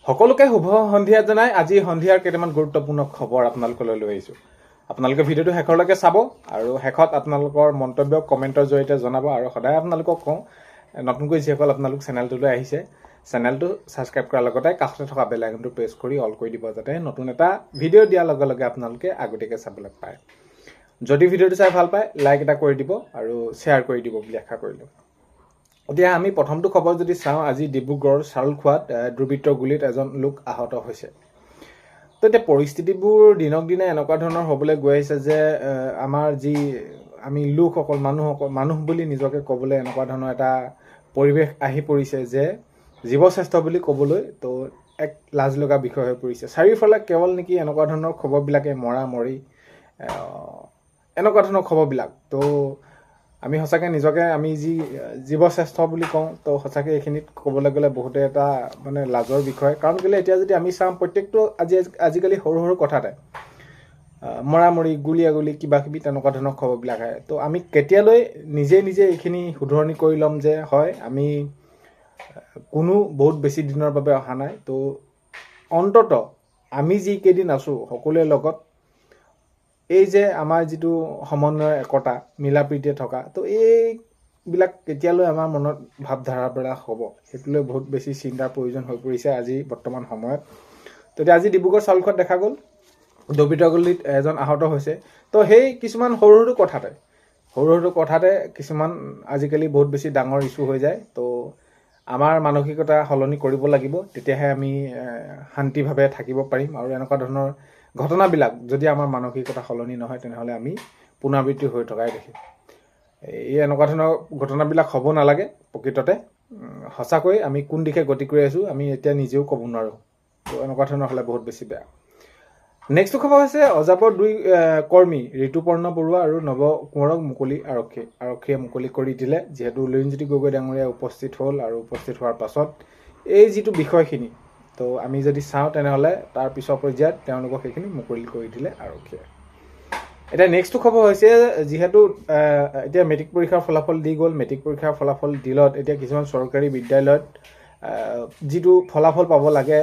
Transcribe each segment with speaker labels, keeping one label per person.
Speaker 1: সকলোকে শুভ সন্ধিয়া জনাই আজি সন্ধিয়াৰ কেইটামান গুৰুত্বপূৰ্ণ খবৰ আপোনালোকলৈ লৈ আহিছোঁ। আপোনালোকে ভিডিঅ'টো শেষলৈকে চাব আৰু শেষত আপোনালোকৰ মন্তব্য কমেণ্টৰ জৰিয়তে জনাব। আৰু সদায় আপোনালোকক কওঁ, নতুনকৈ যিসকল আপোনালোক চেনেলটোলৈ আহিছে, চেনেলটো ছাবস্ক্ৰাইব কৰাৰ লগতে কাষতে থকা বেল আইকনটো প্ৰেছ কৰি অল কৰি দিব, যাতে নতুন এটা ভিডিঅ' দিয়াৰ লগে লগে আপোনালোকে আগতীয়াকৈ চাবলৈ পায়। যদি ভিডিঅ'টো চাই ভাল পায়, লাইক এটা কৰি দিব আৰু শ্বেয়াৰ কৰি দিব বুলি আশা কৰিলোঁ। এতিয়া আমি প্ৰথমটো খবৰ যদি চাওঁ, আজি ডিব্ৰুগড়ৰ চাউলখোৱাত দুৰ্বৃত্তৰ গুলীত এজন লোক আহত হৈছে। তো এতিয়া পৰিস্থিতিবোৰ দিনক দিনে এনেকুৱা ধৰণৰ হ'বলৈ গৈ আহিছে যে আমাৰ যি আমি লোকসকল মানুহ বুলি নিজকে ক'বলৈ এনেকুৱা ধৰণৰ এটা পৰিৱেশ আহি পৰিছে যে জীৱশ্ৰেষ্ঠ বুলি ক'বলৈ তো এক লাজ লগা বিষয় হৈ পৰিছে। চাৰিওফালে কেৱল নেকি এনেকুৱা ধৰণৰ খবৰবিলাকে মৰি এনেকুৱা ধৰণৰ খবৰবিলাক। তো আমি সঁচাকৈ নিজকে আমি যি জীৱশ্ৰেষ্ঠ বুলি কওঁ, তো সঁচাকৈ এইখিনিত ক'বলৈ গ'লে বহুতে এটা মানে লাজৰ বিষয়। কাৰণ কেলৈ এতিয়া যদি আমি চাওঁ, প্ৰত্যেকটো আজিকালি সৰু সৰু কথাতে মৰি গুলিয়াগুলি কিবা কিবি তেনেকুৱা ধৰণৰ খবৰবিলাক আহে। তো আমি কেতিয়ালৈ নিজে এইখিনি শুধৰণি কৰি ল'ম যে হয়, আমি কোনো বহুত বেছি দিনৰ বাবে অহা নাই। তো অন্তত আমি যিকেইদিন আছোঁ সকলোৰে লগত, এই যে আমাৰ যিটো সমন্বয় একতা মিলা প্ৰীতিয়ে থকা, তো এইবিলাক কেতিয়ালৈ আমাৰ মনত ভাৱধাৰাবিলাক হ'ব, সেইটোলৈ বহুত বেছি চিন্তাৰ প্ৰয়োজন হৈ পৰিছে আজি বৰ্তমান সময়ত। তো এতিয়া আজি ডিব্ৰুগড় চাউলখোৱাত দেখা গ'ল দুৰ্বৃত্তৰ গুলীত এজন আহত হৈছে। তো সেই কিছুমান সৰু সৰু কথাতে কিছুমান আজিকালি বহুত বেছি ডাঙৰ ইছ্যু হৈ যায়। তো আমাৰ মানসিকতা সলনি কৰিব লাগিব, তেতিয়াহে আমি শান্তিভাৱে থাকিব পাৰিম। আৰু এনেকুৱা ধৰণৰ ঘটনাবিলাক যদি আমাৰ মানসিকতা সলনি নহয়, তেনেহ'লে আমি পুনৰাবৃত্তি হৈ থকাই দেখিম। এই এনেকুৱা ধৰণৰ ঘটনাবিলাক হ'ব নালাগে। প্ৰকৃততে সঁচাকৈ আমি কোন দিশে গতি কৰি আছোঁ আমি এতিয়া নিজেও ক'ব নোৱাৰোঁ। তো এনেকুৱা ধৰণৰ হ'লে বহুত বেছি বেয়া। নেক্সটটো খবৰ হৈছে অজাপৰ দুই কৰ্মী ঋতুপৰ্ণ বৰুৱা আৰু নৱ কোঁৱৰক আৰক্ষীয়ে মুকলি কৰি দিলে, যিহেতু লুৰিণজ্যোতি গগৈ ডাঙৰীয়া উপস্থিত হ'ল। আৰু উপস্থিত হোৱাৰ পাছত এই যিটো বিষয়খিনি, তো আমি যদি চাওঁ তেনেহ'লে তাৰ পিছৰ পৰ্যায়ত তেওঁলোকক সেইখিনি মুকলি কৰি দিলে আৰক্ষীয়ে। এতিয়া নেক্সটটো খবৰ হৈছে, যিহেতু এতিয়া মেট্ৰিক পৰীক্ষাৰ ফলাফল দি গ'ল, মেট্ৰিক পৰীক্ষাৰ ফলাফল দিলত এতিয়া কিছুমান চৰকাৰী বিদ্যালয়ত যিটো ফলাফল পাব লাগে,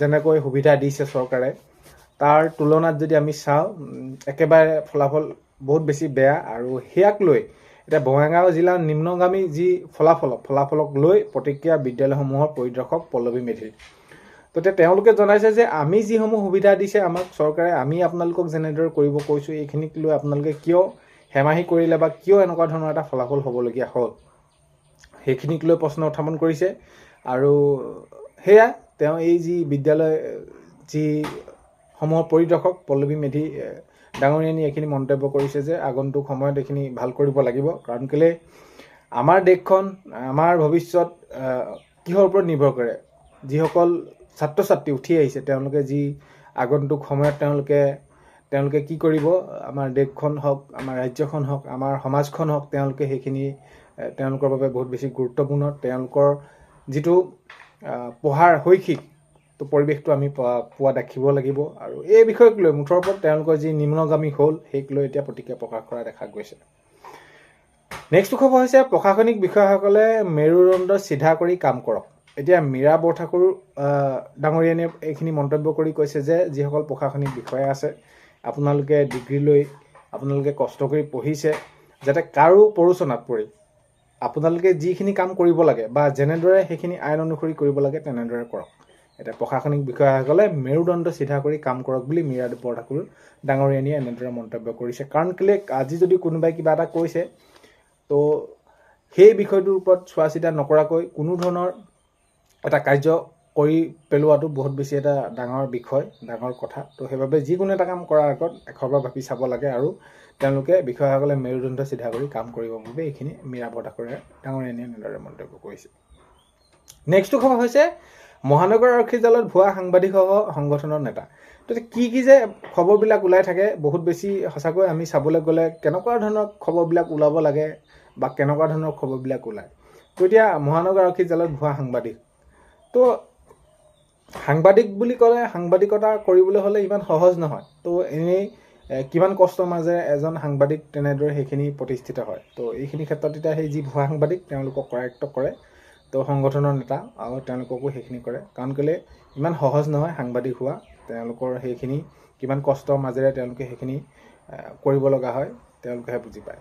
Speaker 1: যেনেকৈ সুবিধা দিছে চৰকাৰে, তাৰ তুলনাত যদি আমি চাওঁ একেবাৰে ফলাফল বহুত বেছি বেয়া। আৰু সেয়াক লৈ এতিয়া বঙাইগাঁও জিলাৰ নিম্নগামী যি ফলাফলক লৈ প্ৰতিক্ৰিয়া বিদ্যালয়সমূহৰ পৰিদৰ্শক পল্লৱী মেধি। তো তেওঁলোকে জনাইছে যে আমি যিসমূহ সুবিধা দিছে আমাক চৰকাৰে, আমি আপোনালোকক যেনেদৰে কৰিব কৈছোঁ, এইখিনিক লৈ আপোনালোকে কিয় হেমাহি কৰিলে বা কিয় এনেকুৱা ধৰণৰ এটা ফলাফল হ'বলগীয়া হ'ল, সেইখিনিক লৈ প্ৰশ্ন উত্থাপন কৰিছে। আৰু সেয়া তেওঁ এই যি বিদ্যালয় যি সমূহৰ পৰিদৰ্শক পল্লৱী মেধি ডাঙৰীয়ানী এইখিনি মন্তব্য কৰিছে যে আগন্তুক সময়ত এইখিনি ভাল কৰিব লাগিব। কাৰণ কেলৈ আমাৰ দেশখন, আমাৰ ভৱিষ্যত কিহৰ ওপৰত নিৰ্ভৰ কৰে, যিসকল ছাত্ৰ ছাত্ৰী উঠি আহিছে, তেওঁলোকে যি আগন্তুক সময়ত তেওঁলোকে কি কৰিব, আমাৰ দেশখন হওক, আমাৰ ৰাজ্যখন হওক, আমাৰ সমাজখন হওক, তেওঁলোকে সেইখিনি তেওঁলোকৰ বাবে বহুত বেছি গুৰুত্বপূৰ্ণ। তেওঁলোকৰ যিটো পঢ়াৰ শৈক্ষিক তো পৰিৱেশটো আমি পোৱা দেখিব লাগিব। আৰু এই বিষয়ক লৈ মুঠৰ ওপৰত তেওঁলোকৰ যি নিম্নগামী হ'ল, সেইক লৈ এতিয়া প্ৰতিক্ৰিয়া প্ৰকাশ কৰা দেখা গৈছে। নেক্সটটো খবৰ হৈছে প্ৰশাসনিক বিষয়াসকলে মেৰুদণ্ড চিধা কৰি কাম কৰক। এতিয়া মীৰা বৰঠাকুৰ ডাঙৰীয়ানীয়ে এইখিনি মন্তব্য কৰি কৈছে যে যিসকল প্ৰশাসনিক বিষয়া আছে, আপোনালোকে ডিগ্ৰী লৈ আপোনালোকে কষ্ট কৰি পঢ়িছে, যাতে কাৰো প্ৰৰোচনাত পৰি আপোনালোকে যিখিনি কাম কৰিব লাগে বা যেনেদৰে সেইখিনি আইন অনুসৰি কৰিব লাগে তেনেদৰে কৰক। এতিয়া প্ৰশাসনিক বিষয়াসকলে মেৰুদণ্ড চিধা কৰি কাম কৰক বুলি মীৰা বৰঠাকুৰ ডাঙৰীয়ানীয়ে এনেদৰে মন্তব্য কৰিছে। কাৰণ কেলৈ আজি যদি কোনোবাই কিবা এটা কৈছে, তো সেই বিষয়টোৰ ওপৰত চোৱা চিতা নকৰাকৈ কোনো ধৰণৰ এটা কাৰ্য কৰি পেলোৱাটো বহুত বেছি এটা ডাঙৰ বিষয়, ডাঙৰ কথা। তো সেইবাবে যিকোনো এটা কাম কৰাৰ আগত এশবাৰ ভাবি চাব লাগে। আৰু তেওঁলোকে বিষয়াসকলে মেৰুদণ্ড চিধা কৰি কাম কৰিব বাবে এইখিনি মীৰা বৰঠাকুৰে ডাঙৰীয়ানীয়ে এনেদৰে মন্তব্য কৰিছে। নেক্সটটো খবৰ হৈছে মহানগৰ আৰক্ষী জালত ভুৱা সাংবাদিকসহ সংগঠনৰ নেতা। তো কি যে খবৰবিলাক ওলাই থাকে, বহুত বেছি সঁচাকৈ আমি চাবলৈ গ'লে কেনেকুৱা ধৰণৰ খবৰবিলাক ওলাব লাগে বা কেনেকুৱা ধৰণৰ খবৰবিলাক ওলায়। তো এতিয়া মহানগৰ আৰক্ষী জালত ভুৱা সাংবাদিক। তো সাংবাদিক বুলি ক'লে সাংবাদিকতা কৰিবলৈ হ'লে ইমান সহজ নহয়। তো এনেই কিমান কষ্টৰ মাজেৰে এজন সাংবাদিক তেনেদৰে সেইখিনি প্ৰতিষ্ঠিত হয়। তো এইখিনি ক্ষেত্ৰত এতিয়া সেই যি ভুৱা সাংবাদিক তেওঁলোকক কৰায়ত্ব কৰে। তো সংগঠনৰ নেতা আৰু তেওঁলোককো সেইখিনি কৰে কাৰণ কেলে ইমান সহজ নহয় সাংবাদিক হোৱা তেওঁলোকৰ সেইখিনি কিমান কষ্টৰ মাজেৰে তেওঁলোকে সেইখিনি কৰিব লগা হয় তেওঁলোকেহে বুজি পায়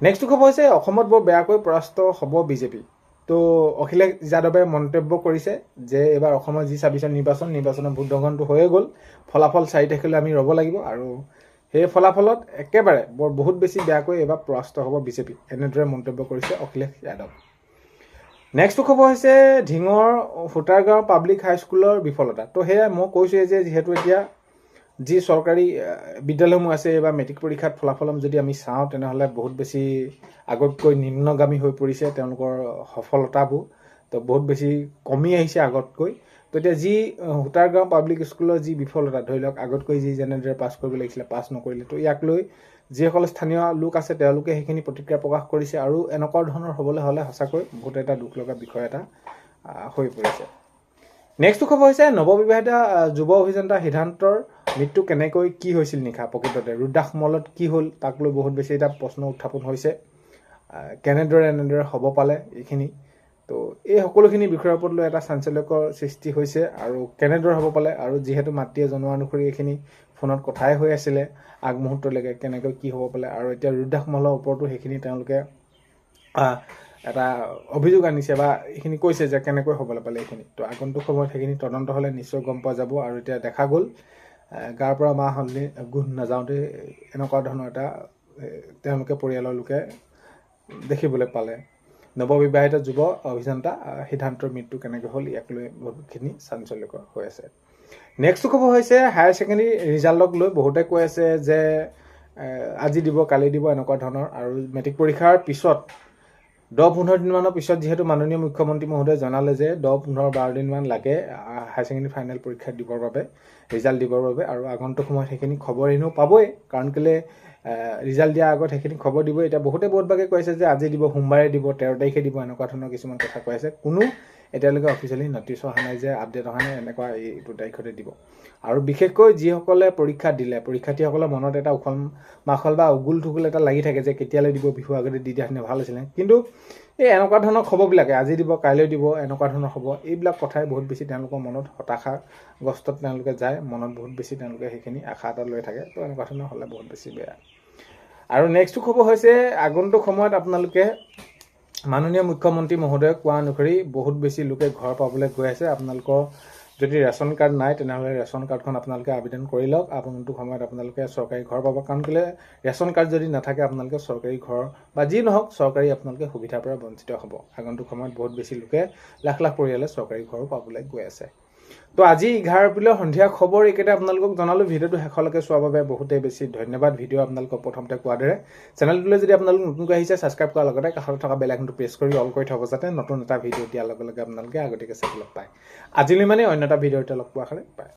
Speaker 1: নেক্সট খবৰ হৈছে অসমত বৰ বেয়াকৈ পৰাস্ত হ'ব বিজেপি তো অখিলেশ যাদৱে মন্তব্য কৰিছে যে এবাৰ অসমৰ যি ২৬ নিৰ্বাচনৰ ভোট গ্ৰহণটো হৈয়ে গ'ল ফলাফল ৪ তাৰিখলৈ আমি ৰ'ব লাগিব আৰু সেই ফলাফলত একেবাৰে বহুত বেছি বেয়াকৈ এবাৰ পৰাস্ত হ'ব বিজেপি এনেদৰে মন্তব্য কৰিছে অখিলেশ যাদৱ নেক্সট খবৰ হৈছে ঢিঙৰ ফুটাৰগাঁও পাব্লিক হাইস্কুলৰ বিফলতা তো সেয়া মই কৈছোঁৱে যে যিহেতু এতিয়া যি চৰকাৰী বিদ্যালয়সমূহ আছে বা মেট্ৰিক পৰীক্ষাত ফলাফল যদি আমি চাওঁ তেনেহ'লে বহুত বেছি আগতকৈ নিম্নগামী হৈ পৰিছে তেওঁলোকৰ সফলতাবোৰ তো বহুত বেছি কমি আহিছে আগতকৈ তো এতিয়া যি ফুটাৰগাঁও পাব্লিক স্কুলৰ যি বিফলতা ধৰি লওক আগতকৈ যি যেনেদৰে পাছ কৰিব লাগিছিলে পাছ নকৰিলে তো ইয়াক লৈ যিসকল স্থানীয় লোক আছে তেওঁলোকে সেইখিনি প্ৰতিক্ৰিয়া প্ৰকাশ কৰিছে আৰু এনেকুৱা ধৰণৰ হ'বলৈ হ'লে সঁচাকৈ বহুত এটা দুখ লগা বিষয় এটা হৈ পৰিছে নেক্সট খবৰ হৈছে নৱবিবাহিত যুৱ অভিযন্তা সিদ্ধান্তৰ মৃত্যু কেনেকৈ কি হৈছিল নিশা প্ৰকৃততে ৰুদ্ৰাক্ষ কি হ'ল তাক লৈ বহুত বেছি এটা প্ৰশ্ন উত্থাপন হৈছে কেনেদৰে এনেদৰে হ'ব পালে এইখিনি তো এই সকলোখিনি বিষয়ৰ ওপৰত লৈ এটা চাঞ্চল্যকৰ সৃষ্টি হৈছে আৰু কেনেদৰে হ'ব পালে আৰু যিহেতু মাতৃয়ে জনোৱা অনুসৰি এইখিনি ফোনত কথাই হৈ আছিলে আগমুহূৰ্তলৈকে কেনেকৈ কি হ'ব পালে আৰু এতিয়া ৰুদ্ৰাক্ষ ওপৰতো সেইখিনি তেওঁলোকে এটা অভিযোগ আনিছে বা এইখিনি কৈছে যে কেনেকৈ হ'বলৈ পালে এইখিনি তো আগন্তুক সময়ত সেইখিনি তদন্ত হ'লে নিশ্চয় গম পোৱা যাব আৰু এতিয়া দেখা গ'ল গাৰ পৰা মাহ হ'লে গোন্ধ নাযাওঁতে এনেকুৱা ধৰণৰ এটা তেওঁলোকে পৰিয়ালৰ লোকে দেখিবলৈ পালে নৱবিবাহিত যুৱ অভিযন্তা সিদ্ধান্তৰ মৃত্যু কেনেকৈ হ'ল ইয়াক লৈ বহুতখিনি চাঞ্চল্যকৰ হৈ আছে নেক্সট খবৰ হৈছে হায়াৰ ছেকেণ্ডেৰী ৰিজাল্টক লৈ বহুতে কৈ আছে যে আজি দিব কালি দিব এনেকুৱা ধৰণৰ আৰু মেট্ৰিক পৰীক্ষাৰ পিছত ১০-১৫ দিনমানৰ পিছত যিহেতু মাননীয় মুখ্যমন্ত্ৰী মহোদয়ে জনালে যে ১০-১৫-১২ দিনমান লাগে হায়াৰ ছেকেণ্ডেৰী ফাইনেল পৰীক্ষা দিবৰ বাবে ৰিজাল্ট দিবৰ বাবে আৰু আগন্তুক সময়ত সেইখিনি খবৰ এনেও পাবই কাৰণ কেলে ৰিজাল্ট দিয়াৰ আগত সেইখিনি খবৰ দিব এতিয়া বহুতে বহুতভাগে কৈছে যে আজি দিব সোমবাৰে দিব ১৩ তাৰিখে দিব এনেকুৱা ধৰণৰ কিছুমান কথা কৈ আছে কোনো এতিয়ালৈকে অফিচিয়েলি নটিচ অহা নাই যে আপডেট অহা নাই এনেকুৱা এইটো তাৰিখতে দিব আৰু বিশেষকৈ যিসকলে পৰীক্ষা দিলে পৰীক্ষাৰ্থীসকলৰ মনত এটা উখল মাখল বা উগুল থুগুল এটা লাগি থাকে যে কেতিয়ালৈ দিব বিহু আগতে দি দিয়াহেঁতেন ভাল হৈছিলে কিন্তু এই এনেকুৱা ধৰণৰ খবৰবিলাকে আজি দিব কাইলৈ দিব এনেকুৱা ধৰণৰ হ'ব এইবিলাক কথাই বহুত বেছি তেওঁলোকৰ মনত হতাশাগ্ৰস্তত তেওঁলোকে যায় মনত বহুত বেছি তেওঁলোকে সেইখিনি আশা এটা লৈ থাকে তো এনেকুৱা ধৰণৰ হ'লে বহুত বেছি বেয়া আৰু নেক্সট খবৰ হৈছে আগন্তুক সময়ত আপোনালোকে মাননীয় মুখ্যমন্ত্ৰী মহোদয়ে কোৱা অনুসৰি বহুত বেছি লোকে ঘৰ পাবলৈ গৈ আছে আপোনালোকৰ যদি ৰেচন কাৰ্ড নাই তেনেহ'লে ৰেচন কাৰ্ডখন আপোনালোকে আবেদন কৰি লওক আগন্তুক সময়ত আপোনালোকে চৰকাৰী ঘৰ পাব কাৰণ কেলে ৰেচন কাৰ্ড যদি নাথাকে আপোনালোকে চৰকাৰী ঘৰ বা যি নহওক চৰকাৰী আপোনালোকে সুবিধাৰ পৰা বঞ্চিত হ'ব আগন্তুক সময়ত বহুত বেছি লোকে লাখ লাখ পৰিয়ালে চৰকাৰী ঘৰো পাবলৈ গৈ আছে তো আজি 11 এপ্ৰিলৰ সন্ধিয়া খবৰ এইকেইটা আপোনালোকক জনালোঁ ভিডিঅ'টো শেষলৈকে চোৱাৰ বাবে বহুতেই বেছি ধন্যবাদ ভিডিঅ' আপোনালোকক প্ৰথমতে কোৱাৰ দৰে চেনেলটোলৈ যদি আপোনালোক নতুনকৈ আহিছে ছাবস্ক্ৰাইব কৰাৰ লগতে কাষত থকা বেল আইকনটো প্ৰেছ কৰি অল কৰি থ'ব যাতে নতুন এটা ভিডিঅ' দিয়াৰ লগে লগে আপোনালোকে আগতীয়াকৈ চাবলৈ পায় আজিলৈ মানে অন্য এটা ভিডিঅ'তে লগ পোৱাৰ কাৰণে পায়